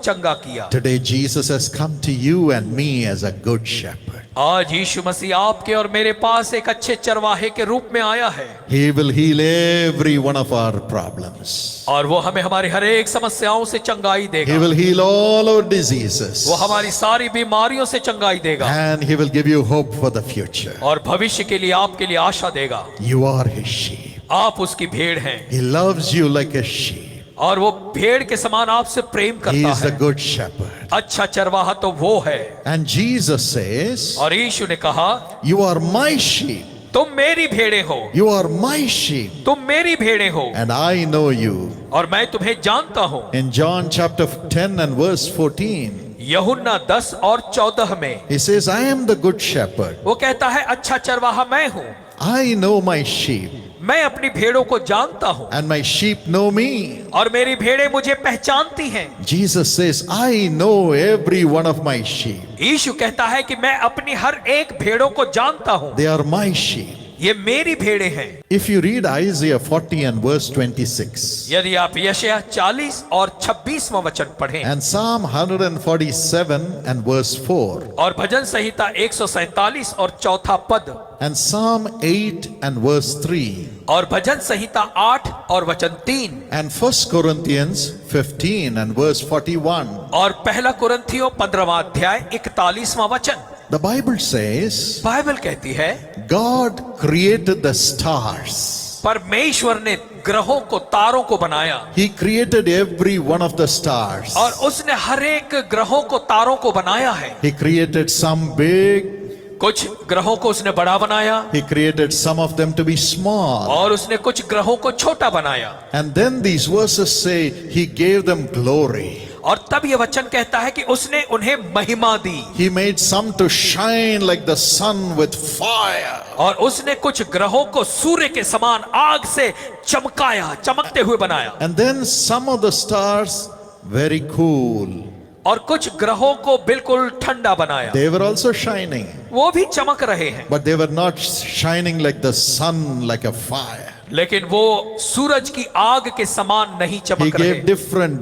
चंगा किया। Today Jesus has come to you and me as a good shepherd. आज यीशु मसीह आपके और मेरे पास एक अच्छे चरवाहे के रूप में आया है। He will heal every one of our problems. और वो हमें हमारी हर एक समस्याओं से चंगाई देगा। He will heal all our diseases. वो हमारी सारी बीमारियों से चंगाई देगा। And he will give you hope for the future. और भविष्य के लिए आपके लिए आशा देगा। You are his sheep. आप उसकी भेड़ हैं। He loves you like a sheep. और वो भेड़ के समान आपसे प्रेम He करता is the है। good shepherd. अच्छा चरवाहा तो वो है। And Jesus says, और यीशु ने कहा, you are my sheep. तुम मेरी भेड़े हो। You are my sheep. तुम मेरी भेड़े हो And I know you. और मैं तुम्हें जानता हूँ। In John chapter 10 and verse 14, यूहन्ना 10 और 14 में he says, I am the good shepherd. वो कहता है, अच्छा चरवाहा मैं हूँ। I know my sheep. मैं अपनी भेड़ों को जानता हूँ And my sheep know me. और मेरी भेड़ें मुझे पहचानती हैं। Jesus says, I know every one of my sheep. यीशु कहता है कि मैं अपनी हर एक भेड़ों को जानता हूँ। They are my sheep. ये मेरी भेड़ें हैं। If you read Isaiah 40 and verse 26, यदि आप यशायाह 40 और 26वां वचन पढ़ें and Psalm 147 and verse 4, और भजन संहिता 147 और चौथा पद and Psalm 8 and verse 3, और भजन संहिता 8 और वचन 3 and 1 Corinthians 15 and verse 41, और पहला कुरिन्थियों 15वां अध्याय 41वां वचन, the Bible says, बाइबल कहती है, God created the stars. परमेश्वर ने ग्रहों को, तारों को बनाया। He created every one of the stars. और उसने हर एक ग्रहों को, तारों को बनाया है। He created some big. कुछ ग्रहों को उसने बड़ा बनाया He created some of them to be small. और उसने कुछ ग्रहों को छोटा बनाया। And then these verses say he gave them glory. और तब ये वचन कहता है कि उसने उन्हें महिमा दी। He made some to shine like the sun with fire. और उसने कुछ ग्रहों को सूर्य के समान आग से चमकाया, चमकते हुए बनाया। And then some of the stars very cool. और कुछ ग्रहों को बिल्कुल ठंडा बनाया। They were also shining. वो भी चमक रहे हैं, But they were not shining like the sun, like a fire. लेकिन वो सूरज की आग के समान नहीं He चमक रहे। gave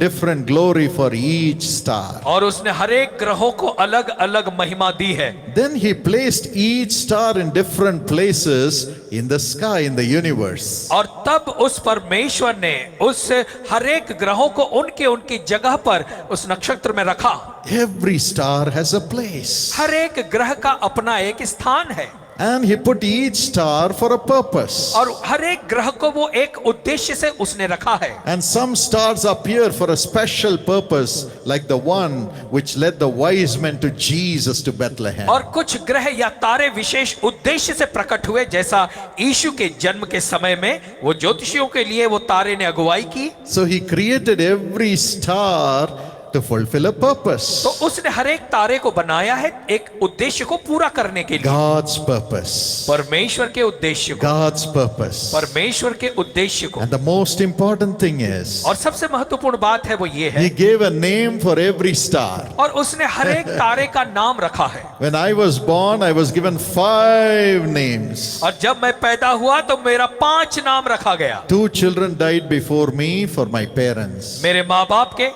different glory for each star. और उसने हर एक ग्रहों को अलग अलग महिमा दी है। Then he placed each star in different places in the sky, in the universe. और तब उस परमेश्वर ने उस हर एक ग्रहों को उनके उनकी जगह पर उस नक्षत्र में रखा। Every star has a place. हर एक ग्रह का अपना एक स्थान है। And he put each star for a purpose. और हर एक ग्रह को वो एक उद्देश्य से उसने रखा है। And some stars appear for a special purpose, like the one which led the wise men to Jesus to Bethlehem. और कुछ ग्रह या तारे विशेष उद्देश्य से प्रकट हुए, जैसा यीशु के जन्म के समय में वो ज्योतिषियों के लिए वो तारे ने अगुवाई की। So he created every star to fulfill a purpose. तो उसने हर एक तारे को बनाया है एक उद्देश्य को पूरा करने के लिए। God's purpose. परमेश्वर के उद्देश्य को, God's purpose. परमेश्वर के उद्देश्य को। And the most important thing is, और सबसे महत्वपूर्ण बात है वो ये है, he gave a name for every star. और उसने हर एक तारे का नाम रखा है। When I was born, I was given 5 names. और जब मैं पैदा हुआ तो मेरा 5 नाम रखा गया। 2 children died before me for my parents. मेरे माँ बाप के,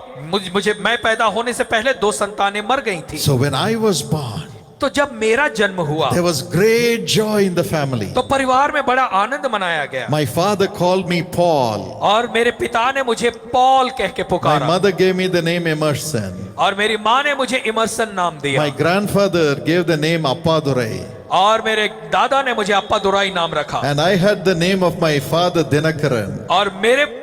मुझे मैं पैदा होने से पहले 2 संतानें मर गई थी। So when I was born, तो जब मेरा जन्म हुआ there was great joy in the family. तो परिवार में बड़ा आनंद मनाया गया। My father called me Paul. और मेरे पिता ने मुझे पॉल कह के My पुकारा। mother gave me the name Emerson. और मेरी माँ ने मुझे इमर्सन नाम दिया। My grandfather gave the name Appadurai. और मेरे दादा ने मुझे अप्पा दुराई नाम रखा। And I had the name of my father Dinakaran. और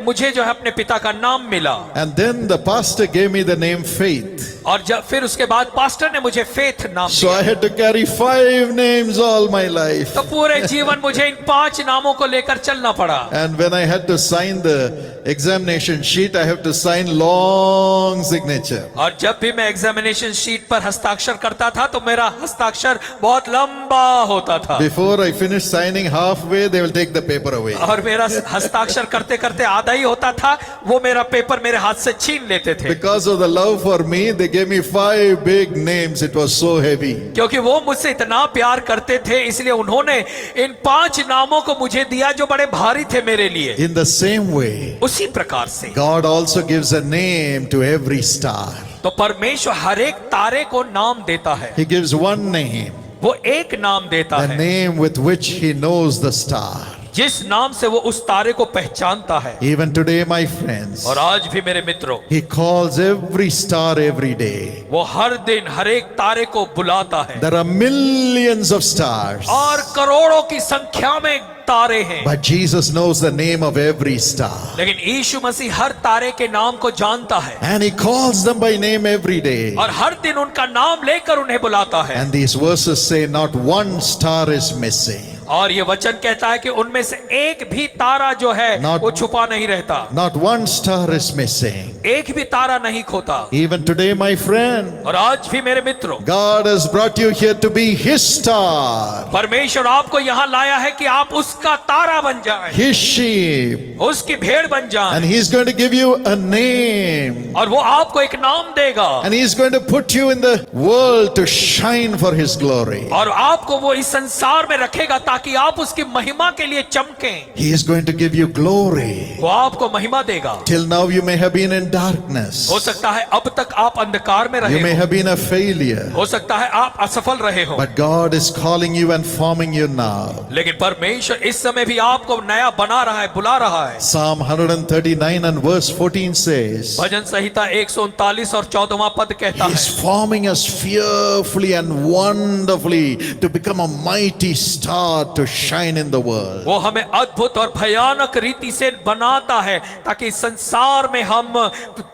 मुझे जो है अपने पिता का नाम मिला। And then the pastor gave me the name Faith. और जब फिर उसके बाद पास्टर ने मुझे फेथ नाम So दिया। I had to carry 5 names all my life. तो पूरे जीवन मुझे इन 5 नामों को लेकर चलना पड़ा। And when I had to sign the examination sheet, I have to sign long signature. और जब भी मैं एग्जामिनेशन शीट पर हस्ताक्षर करता था तो मेरा हस्ताक्षर बहुत लंबा होता था। Before I finish signing halfway, they will take the paper away. और मेरा हस्ताक्षर करते करते आधा ही होता था, वो मेरा पेपर मेरे हाथ से छीन लेते थे। Because of the love for me, they gave me 5 big names. It was so heavy. क्योंकि वो मुझसे इतना प्यार करते थे, इसलिए उन्होंने इन 5 नामों को मुझे दिया जो बड़े भारी थे मेरे लिए। In the same way, उसी प्रकार से God also gives a name to every star. तो परमेश्वर हर एक तारे को नाम देता है, He gives one name, वो एक नाम देता the है name with which He knows the star. जिस नाम से वो उस तारे को पहचानता है। Even today, my friends, और आज भी मेरे मित्रों, He calls every star every day. वो हर दिन हर एक तारे को बुलाता है। There are millions of stars, और करोड़ों की संख्या में तारे हैं, but Jesus knows the name of every star. लेकिन यीशु मसीह हर तारे के नाम को जानता है And He calls them by name every day. और हर दिन उनका नाम लेकर उन्हें बुलाता है। And these verses say not one star is missing. और ये वचन कहता है कि उनमें से एक भी तारा जो है Not- वो छुपा नहीं रहता, Not one star is missing. एक भी तारा नहीं खोता। Even today, my friend, और आज भी मेरे मित्रों, God has brought you here to be His star, परमेश्वर आपको यहाँ लाया है कि आप उसका तारा बन जाएं, His sheep. उसकी भेड़ बन जाएं, And He's going to give you a name. और वो आपको एक नाम देगा And He's going to put you in the world to shine for His glory. और आपको वो इस संसार में रखेगा ताकि आप उसकी महिमा के लिए चमकें। He is going to give you glory. वो आपको महिमा देगा। Till now you may have been in darkness. हो सकता है अब तक आप अंधकार में You रहे may हो, have been a failure. हो सकता है आप असफल रहे हो, But God is calling you and forming you now. लेकिन परमेश्वर इस समय भी आपको नया बना रहा है, बुला रहा है। Psalm 139 and verse 14 says, भजन संहिता 139 और 14वां पद कहता He is है, forming us fearfully and wonderfully to become a mighty star to shine in the world. वो हमें अद्भुत और भयानक रीति से बनाता है ताकि संसार में हम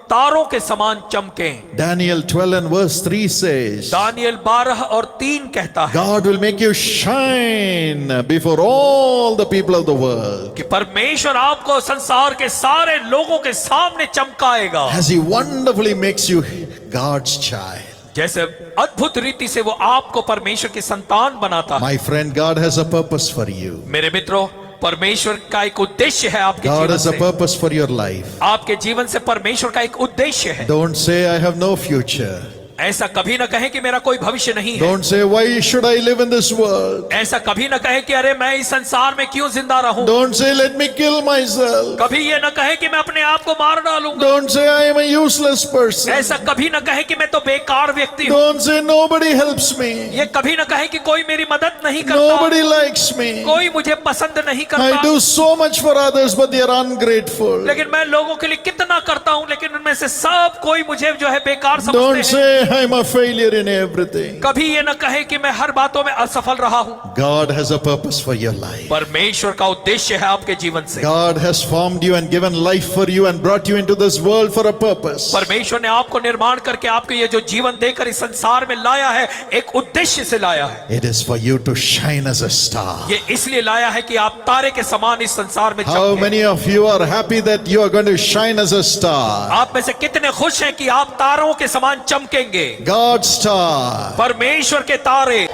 तारों के समान चमकें। Daniel 12 and verse 3 says, Daniel 12 और 3 कहता है God will make you shine before all the people of the world कि परमेश्वर आपको संसार के सारे लोगों के सामने चमकाएगा, as He wonderfully makes you God's child. जैसे अद्भुत रीति से वो आपको परमेश्वर की संतान बनाता है। My friend, God has a purpose for you. मेरे मित्रों, परमेश्वर का एक उद्देश्य है आपके God जीवन has a से। purpose for your life. आपके जीवन से परमेश्वर का एक उद्देश्य है। Don't say, I have no future. ऐसा कभी न कहे कि मेरा कोई भविष्य नहीं है। Don't say, why should I live in this world? ऐसा कभी न कहे कि अरे मैं इस संसार में क्यों जिंदा रहूं। Don't say, let me kill myself. कभी ये न कहे कि मैं अपने आप को मार डालूंगा। Don't say, I am a useless person. ऐसा कभी न कहे कि मैं तो बेकार व्यक्ति हूँ। Don't say, nobody helps me. ये कभी न कहे कि कोई मेरी मदद नहीं करता, Nobody likes me. कोई मुझे पसंद नहीं I करता। do so much for others, but they are ungrateful. लेकिन मैं लोगों के लिए कितना करता हूँ, लेकिन उनमें से सब कोई मुझे जो है बेकार समझते Don't हैं। say, I'm a failure in everything. कभी ये न कहे कि मैं हर बातों में असफल रहा हूँ। God has a purpose for your life. परमेश्वर का उद्देश्य है आपके जीवन से। God has formed you and given life for you and brought you into this world for a purpose. परमेश्वर ने आपको निर्माण करके आपको ये जो जीवन देकर इस संसार में लाया है, एक उद्देश्य से लाया है। It is for you to shine as a star. ये इसलिए लाया है कि आप तारे के समान इस संसार में How चमकें। many of you are happy that you are going to shine as a star? आप में से कितने खुश हैं कि आप तारों के समान चमकेंगे? God's star. परमेश्वर के तारे।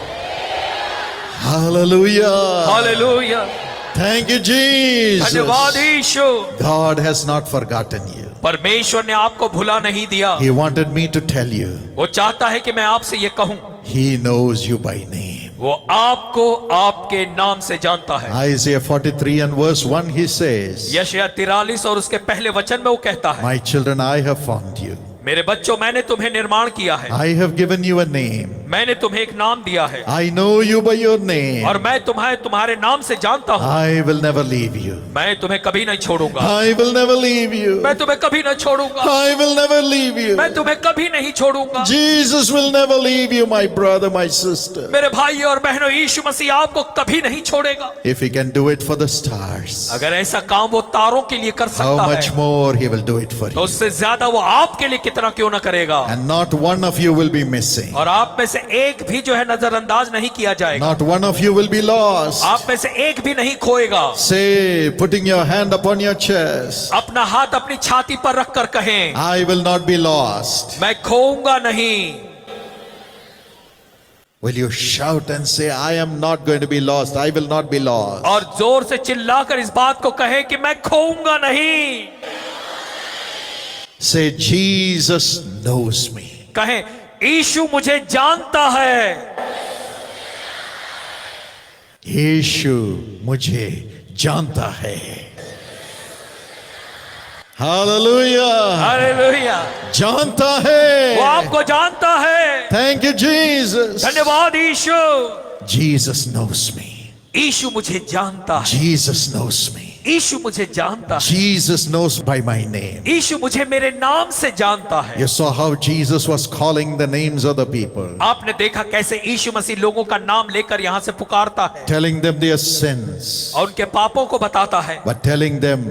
Hallelujah. Hallelujah, Thank you, Jesus. धन्यवाद यीशु। God has not forgotten you. परमेश्वर ने आपको भुला नहीं दिया। He wanted me to tell you. वो चाहता है कि मैं आपसे ये कहूं, He knows you by name. वो आपको आपके नाम से जानता है। Isaiah 43 and verse 1 he says, यशायाह 43 और उसके पहले वचन में वो कहता है, My children, I have formed you. मेरे बच्चों, मैंने तुम्हें निर्माण किया है, I have given you a name. मैंने तुम्हें एक नाम दिया है I know you by your name. और मैं तुम्हारे नाम से जानता हूँ। I will never leave you. मैं तुम्हें कभी नहीं छोड़ूंगा, I will never leave you. मैं तुम्हें कभी नहीं छोड़ूंगा, I will never leave you. मैं तुम्हें कभी नहीं छोड़ूंगा। Jesus will never leave you, my brother, my sister. मेरे भाई और बहनों, यीशु मसीह आपको कभी नहीं छोड़ेगा। If he can do it for the stars, अगर ऐसा काम वो तारों के लिए कर how सकता much है, more he will do it for तो you. उससे ज्यादा वो आपके लिए कितना क्यों ना करेगा। And not one of you will be missing. और आप में से एक भी जो है नजरअंदाज नहीं किया जाएगा। Not one of you will be lost. आप में से एक भी नहीं खोएगा। Say, putting your hand upon your chest, अपना हाथ अपनी छाती पर रखकर कहें, I will not be lost. मैं खोऊंगा नहीं। Will you shout and say, I am not going to be lost. I will not be lost. और जोर से चिल्लाकर इस बात को कहें कि मैं खोऊंगा नहीं। Say, Jesus knows me. कहें, यीशु मुझे जानता है। यीशु मुझे जानता है। Hallelujah. हालेलुया। जानता वो है. आपको जानता है। Thank you, Jesus. धन्यवाद यीशु। Jesus knows me. यीशु मुझे जानता है। Jesus knows me. यीशु मुझे जानता है। Jesus knows by my name. यीशु मुझे मेरे नाम से जानता है। You saw how Jesus was calling the names of the people, आपने देखा कैसे यीशु मसीह लोगों का नाम लेकर यहाँ से पुकारता है telling them their sins, और उनके पापों को बताता है, but telling them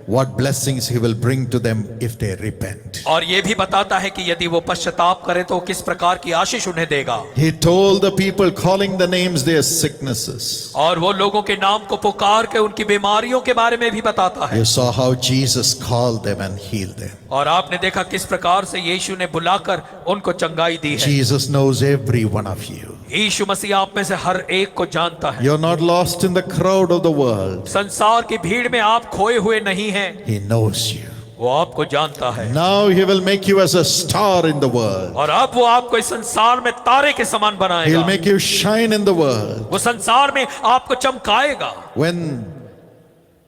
what blessings he will bring to them if they repent. और ये भी बताता है कि यदि वो पश्चाताप करे तो किस प्रकार की आशीष उन्हें देगा। He told the people, calling the names, their sicknesses. और वो लोगों के नाम को पुकार के उनकी बीमारियों के बारे में भी बताता है। You saw how Jesus called them and healed them. और आपने देखा किस प्रकार से यीशु ने बुलाकर उनको चंगाई दी है। Jesus knows every one of you. यीशु मसीह आप में से हर एक को जानता है। You're not lost in the crowd of the world. संसार की भीड़ में आप खोए हुए नहीं हैं। He knows you. वो आपको जानता है। Now he will make you as a star in the world. और अब वो आपको इस संसार में तारे के समान He'll बनाएगा। make you shine in the world. वो संसार में आपको चमकाएगा। When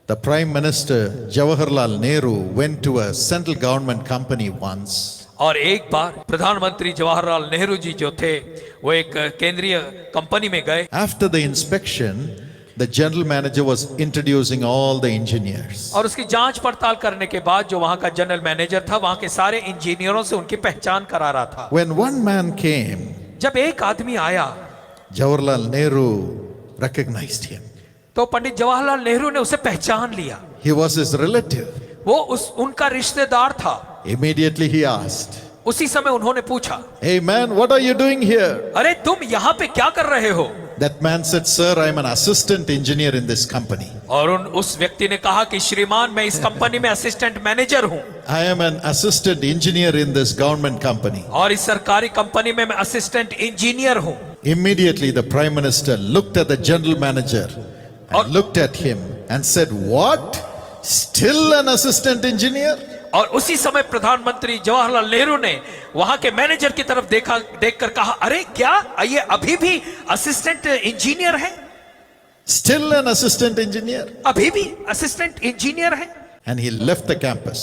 the Prime Minister Jawaharlal Nehru went to a central government company once, और एक बार प्रधानमंत्री जवाहरलाल नेहरू जी जो थे वो एक केंद्रीय कंपनी में गए। after the inspection, the general manager was introducing all the engineers. और उसकी जांच पड़ताल करने के बाद जो वहां का जनरल मैनेजर था वहां के सारे इंजीनियरों से उनकी पहचान करा रहा था। When one man came, जब एक आदमी आया Jawaharlal Nehru recognized him. तो पंडित जवाहरलाल नेहरू ने उसे पहचान लिया। He was his relative. वो उनका रिश्तेदार था। Immediately he asked, उसी समय उन्होंने पूछा, "Hey man, what are you doing here?" अरे तुम यहाँ पे क्या कर रहे हो? That man said, "Sir, I am an assistant engineer in this company. और उस व्यक्ति ने कहा कि श्रीमान मैं इस कंपनी में असिस्टेंट मैनेजर हूँ I am an assistant engineer in this government company." और इस सरकारी कंपनी में मैं असिस्टेंट इंजीनियर हूँ। Immediately the Prime Minister looked at the general manager and looked at him and said, "What? Still an assistant engineer?" और उसी समय प्रधानमंत्री जवाहरलाल नेहरू ने वहां के मैनेजर की तरफ देखकर कहा, अरे क्या ये अभी भी असिस्टेंट इंजीनियर है? Still an assistant engineer? अभी भी असिस्टेंट इंजीनियर है? And he left the campus.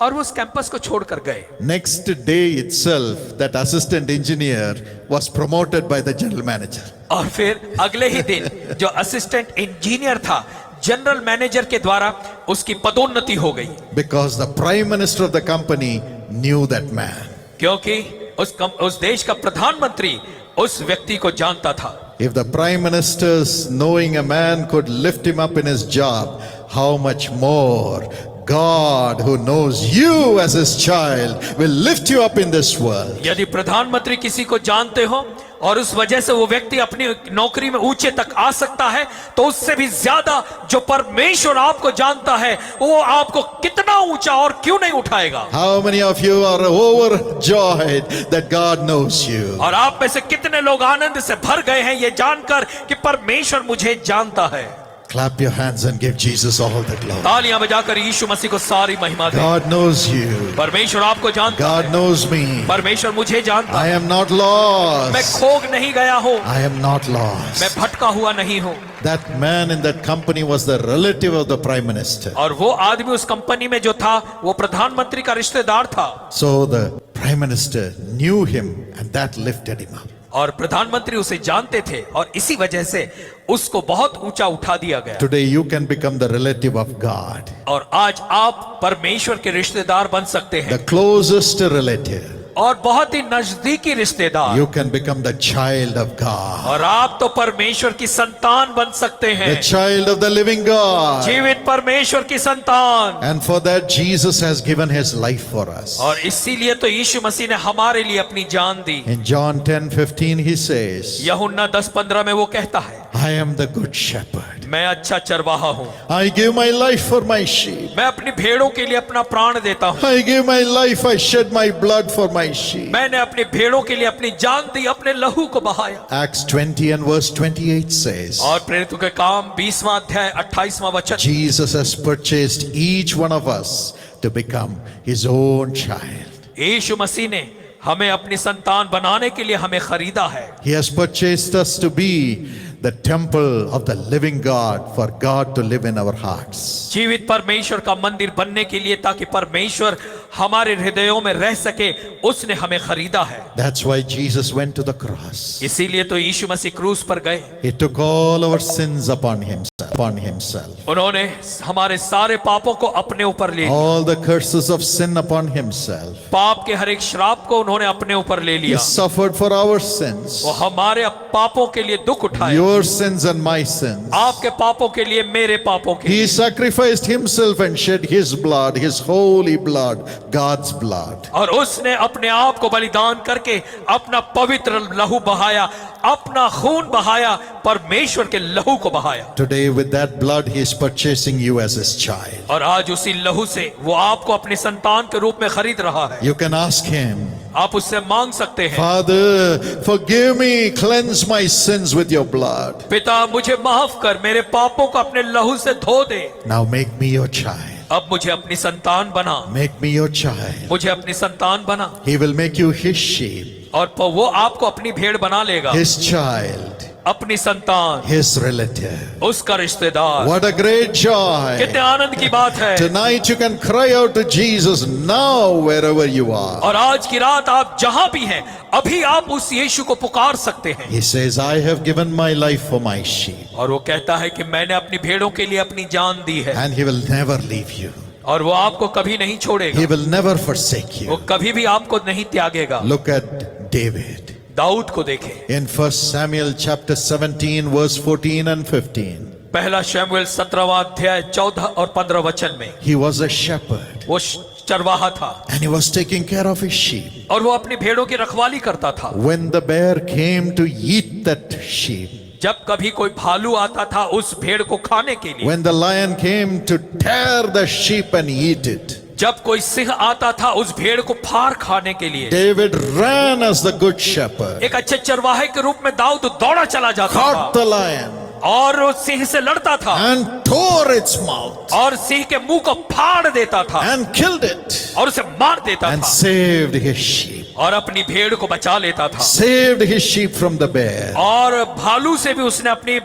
और वो उस कैंपस को छोड़कर गए। Next day itself, that assistant engineer was promoted by the general manager. और फिर अगले ही दिन जो असिस्टेंट इंजीनियर था जनरल मैनेजर के द्वारा उसकी पदोन्नति हो गई। Because the Prime Minister of the company knew that man. क्योंकि उस देश का प्रधानमंत्री उस व्यक्ति को जानता था। If the Prime Minister's knowing a man could lift him up in his job, how much more God, who knows you as his child, will lift you up in this world. यदि प्रधानमंत्री किसी को जानते हो और उस वजह से वो व्यक्ति अपनी नौकरी में ऊंचे तक आ सकता है, तो उससे भी ज्यादा जो परमेश्वर आपको जानता है वो आपको कितना ऊंचा और क्यों नहीं उठाएगा। How many of you are overjoyed that God knows you? और आप में से कितने लोग आनंद से भर गए हैं ये जानकर कि परमेश्वर मुझे जानता है। Clap your hands and give Jesus all the glory. तालियां बजाकर यीशु मसीह को सारी महिमा दें। God knows you. परमेश्वर आपको जानता God है। knows me. परमेश्वर मुझे जानता I है। am not मैं lost. खोग नहीं गया हूँ, I am not मैं lost. भटका हुआ नहीं हूँ। That man in that company was the relative of the Prime Minister. और वो आदमी उस कंपनी में जो था वो प्रधानमंत्री का रिश्तेदार था। So the Prime Minister knew him and that lifted him up. और प्रधानमंत्री उसे जानते थे और इसी वजह से उसको बहुत ऊंचा उठा दिया गया। Today you can become the relative of God. और आज आप परमेश्वर के रिश्तेदार बन सकते हैं The closest relative. और बहुत ही नजदीकी रिश्तेदार। You can become the child of God. और आप तो परमेश्वर की संतान बन सकते हैं, The child of the living God. जीवित परमेश्वर की संतान। And for that Jesus has given his life for us. और इसीलिए तो यीशु मसीह ने हमारे लिए अपनी जान दी। In John 10:15 he says, यूहन्ना 10:15 में वो कहता है, I am the good shepherd. मैं अच्छा चरवाहा हूँ, I give my life for my sheep. मैं अपनी भेड़ों के लिए अपना प्राण देता हूँ। I give my life, I shed my blood for my sheep. मैंने अपनी भेड़ों के लिए अपनी जान दी, अपने लहू को बहाया। Acts 20 and verse 28 says, और प्रेरितों के काम 20वां अध्याय 28वां वचन, Jesus has purchased each one of us to become his own child. यीशु मसीह ने हमें अपनी संतान बनाने के लिए हमें खरीदा है। He has purchased us to be the temple of the living God for God to live in our hearts. जीवित परमेश्वर का मंदिर बनने के लिए, ताकि परमेश्वर हमारे हृदयों में रह सके, उसने हमें खरीदा है। That's why Jesus went to the cross. इसीलिए तो यीशु मसीह क्रूस पर गए। He took all our sins upon himself. उन्होंने हमारे सारे पापों को अपने ऊपर ले लिया। All the curses of sin upon himself. पाप के हर एक श्राप को उन्होंने अपने ऊपर ले He लिया। suffered for our sins. वो हमारे पापों के लिए दुख उठाए, Your sins and my sins. आपके पापों के लिए, मेरे पापों के He लिए। sacrificed himself and shed his blood, his holy blood, God's blood. और उसने अपने आप को बलिदान करके अपना पवित्र लहू बहाया, अपना खून बहाया, परमेश्वर के लहू को बहाया। Today with that blood he is purchasing you as his child. और आज उसी लहू से वो आपको अपने संतान के रूप में खरीद रहा है। You can ask him, आप उससे मांग सकते हैं, Father, forgive me, cleanse my sins with your blood. पिता मुझे माफ कर, मेरे पापों को अपने लहू से धो दे। Now make me your child. अब मुझे अपनी संतान बना, Make me your child. मुझे अपनी संतान बना। He will make you his sheep, और वो आपको अपनी भेड़ बना लेगा, his child, अपनी संतान, his relative. उसका रिश्तेदार। What a great कितने joy. आनंद की बात है। Tonight you can cry out to Jesus now wherever you are. और आज की रात आप जहां भी हैं, अभी आप उस यीशु को पुकार सकते हैं। He says, I have given my life for my sheep, और वो कहता है कि मैंने अपनी भेड़ों के लिए अपनी जान दी है, and he will never leave you. और वो आपको कभी नहीं छोड़ेगा, He will never forsake वो you. कभी भी आपको नहीं त्यागेगा। Look at David. दाऊद को देखें, In 1 Samuel chapter 17 verse 14 and 15. पहला शमूएल 17वां अध्याय 14 और 15 वचन में He was a shepherd वो चरवाहा था, and he was taking care of his sheep. और वो अपनी भेड़ों की रखवाली करता था। When the bear came to eat that sheep, जब कभी कोई भालू आता था उस भेड़ को खाने के लिए, when the lion came to tear the sheep and eat it, जब कोई सिंह आता था उस भेड़ को फाड़ खाने के लिए, David ran as the good shepherd, एक अच्छे चरवाहे के रूप में दाऊद दौड़ा चला जाता caught था the lion और उस सिंह से लड़ता था and tore its mouth और सिंह के मुंह को फाड़ देता था and killed it और उसे मार देता and था saved his sheep. और अपनी भेड़ को बचा लेता था। Saved his sheep from the bear. और भालू से भी उसने अपनी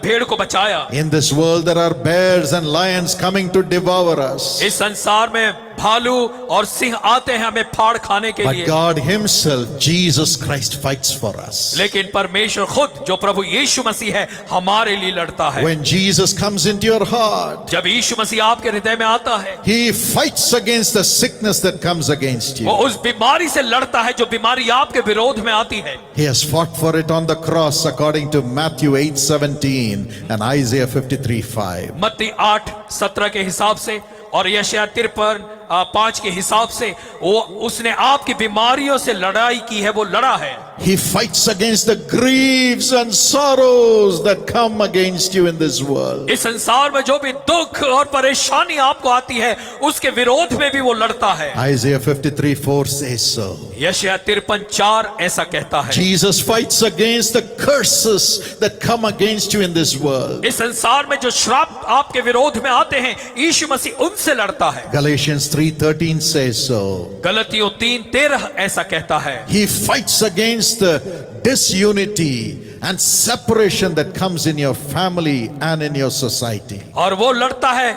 भेड़ को बचाया। In this world there are bears and lions coming to devour us. इस संसार में भालू और सिंह आते हैं हमें फाड़ खाने के But लिए, God himself, Jesus Christ, fights for us. लेकिन परमेश्वर खुद जो प्रभु यीशु मसीह है हमारे लिए लड़ता है। When Jesus comes into your heart, जब यीशु मसीह आपके हृदय में आता है, he fights against the sickness that comes against वो you. उस बीमारी से लड़ता है जो बीमारी आपके विरोध में आती है। He has fought for it on the cross according to Matthew 8:17 and Isaiah 53:5. मत्ती 8:17 के हिसाब से और यशायाह 53:5 के हिसाब से वो उसने आपकी बीमारियों से लड़ाई की है, वो लड़ा है। He fights against the griefs and sorrows that come against you in this world. इस संसार में जो भी दुख और परेशानी आपको आती है उसके विरोध में भी वो लड़ता है। Isaiah 53:4 says so. यशायाह 53:4 ऐसा कहता है। Jesus fights against the curses that come against you in this world. इस संसार में जो श्राप आपके विरोध में आते हैं यीशु मसीह उनसे लड़ता है। Galatians 3:13 says so. गलतियों 3:13 ऐसा कहता है। He fights against the disunity and separation that comes in your family and in your society. और वो लड़ता है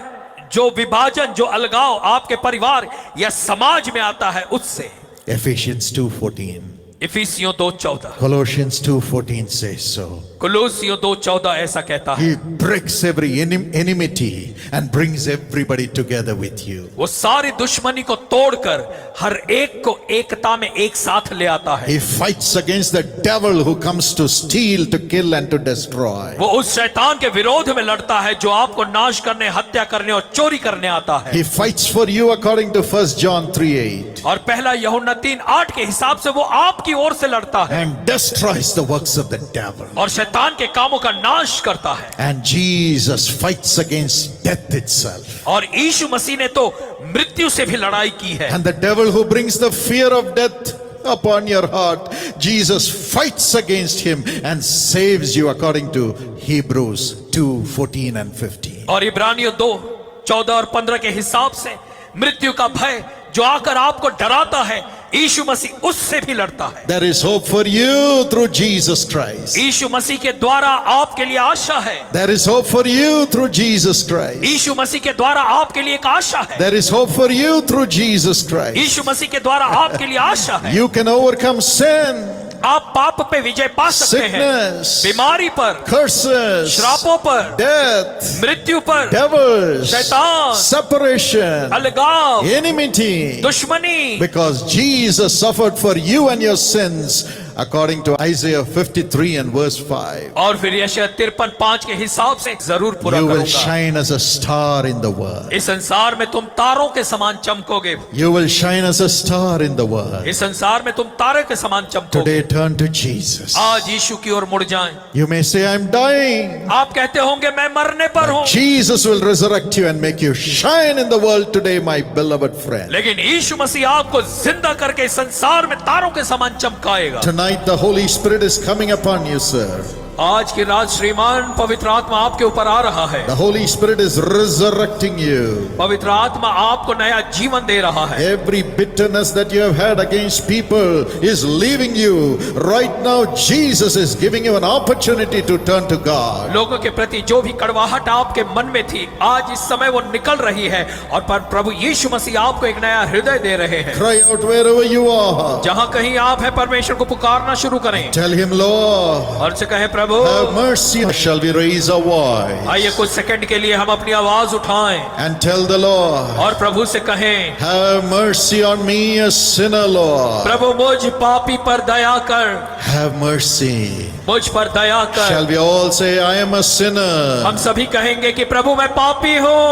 जो विभाजन, जो अलगाव आपके परिवार या समाज में आता है उससे। Ephesians 2:14. इफिसियों 2:14, Colossians 2:14 says so. कुलूसियों 2:14 ऐसा कहता है। He breaks every enmity and brings everybody together with you. वो सारी दुश्मनी को तोड़कर हर एक को एकता में एक साथ ले आता है। He fights against the devil who comes to steal, to kill and to destroy. वो उस शैतान के विरोध में लड़ता है जो आपको नाश करने, हत्या करने और चोरी करने आता है। He fights for you according to 1 John 3:8 और पहला यूहन्ना 3:8 के हिसाब से वो आपकी ओर से लड़ता है and destroys the works of the devil. और शैतान के कामों का नाश करता है। And Jesus fights against death itself. और यीशु मसीह ने तो मृत्यु से भी लड़ाई की है। And the devil who brings the fear of death upon your heart, Jesus fights against him and saves you according to Hebrews 2:14 and 15. और इब्रानियों 2:14 और 15 के हिसाब से मृत्यु का भय जो आकर आपको डराता है, यीशु मसीह उससे भी लड़ता है। There is hope for you through Jesus Christ. यीशु मसीह के द्वारा आपके लिए आशा है। There is hope for you through Jesus Christ. यीशु मसीह के द्वारा आपके लिए एक आशा है। There is hope for you through Jesus Christ. यीशु मसीह के द्वारा आपके लिए आशा है। You can overcome sin, आप पाप पे विजय पा सकते हैं, sickness, बीमारी पर, curses, श्रापों पर, death, मृत्यु पर, devils, शैतान, separation, अलगाव, enmity. दुश्मनी। Because Jesus suffered for you and your sins, according to Isaiah 53 and verse 5. और फिर यशायाह 53:5 के हिसाब से जरूर पूरा You will करूंगा। shine as a star in the world. इस संसार में तुम तारों के समान चमकोगे। You will shine as a star in the world. इस संसार में तुम तारे के समान चमकोगे। Today turn to Jesus. आज यीशु की ओर मुड़ जाएं। You may say, I'm dying. आप कहते होंगे मैं मरने पर हूँ, Jesus will resurrect you and make you shine in the world today, my beloved friend. लेकिन यीशु मसीह आपको जिंदा करके इस संसार में तारों के समान चमकाएगा। Tonight the Holy Spirit is coming upon you, sir. आज की रात श्रीमान पवित्र आत्मा आपके ऊपर आ रहा है। The Holy Spirit is resurrecting you. पवित्र आत्मा आपको नया जीवन दे रहा है। Every bitterness that you have had against people is leaving you. Right now, Jesus is giving you an opportunity to turn to God. लोगों के प्रति जो भी कड़वाहट आपके मन में थी, आज इस समय वो निकल रही है और पर प्रभु यीशु मसीह आपको एक नया हृदय दे रहे हैं। Cry out wherever you are. जहां कहीं आप है, परमेश्वर को पुकारना शुरू करें Tell him, Lord, और से कहे प्रभु have mercy. Shall we raise our voice आइए कुछ सेकंड के लिए हम अपनी आवाज उठाएं and tell the Lord, और प्रभु से कहें, have mercy on me, a sinner, Lord. प्रभु मुझ पापी पर दया कर, Have mercy. मुझ पर दया कर। Shall we all say, I am a sinner. हम सभी कहेंगे कि प्रभु मैं पापी हूँ,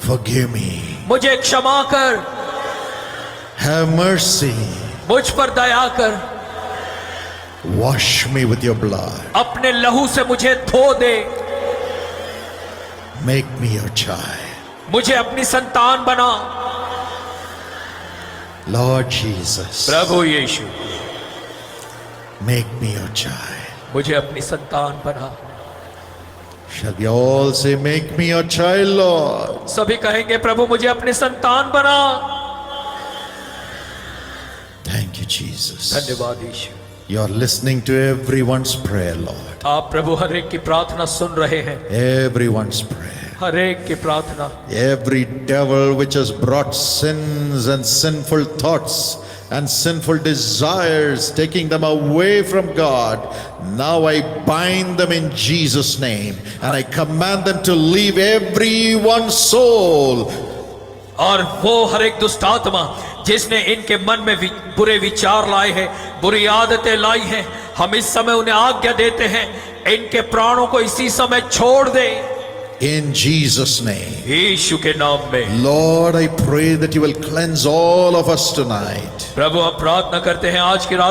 Forgive me. मुझे क्षमा कर, Have mercy. मुझ पर दया कर, Wash me with your blood. अपने लहू से मुझे धो दे, Make me your child. मुझे अपनी संतान बना। Lord Jesus, Prabhu Yeshu make me your child. मुझे अपनी संतान बना। Shall we all say, make me your child, Lord? सभी कहेंगे प्रभु मुझे अपनी संतान बना। Thank you, Jesus. धन्यवाद यीशु। You're listening to everyone's prayer, Lord. आप प्रभु हर एक की प्रार्थना सुन रहे हैं, Everyone's prayer. हर एक की प्रार्थना। Every devil which has brought sins and sinful thoughts and sinful desires, taking them away from God, now I bind them in Jesus' name and I command them to leave everyone's soul. और वो हर एक दुष्ट आत्मा जिसने इनके मन में बुरे विचार लाए हैं, बुरी आदतें लाई हैं, हम इस समय उन्हें आज्ञा देते हैं, इनके प्राणों को इसी समय छोड़ दे In Jesus' name. यीशु के नाम में। Lord, I pray that you will cleanse all of us tonight. प्रभु हम प्रार्थना करते हैं आज की रात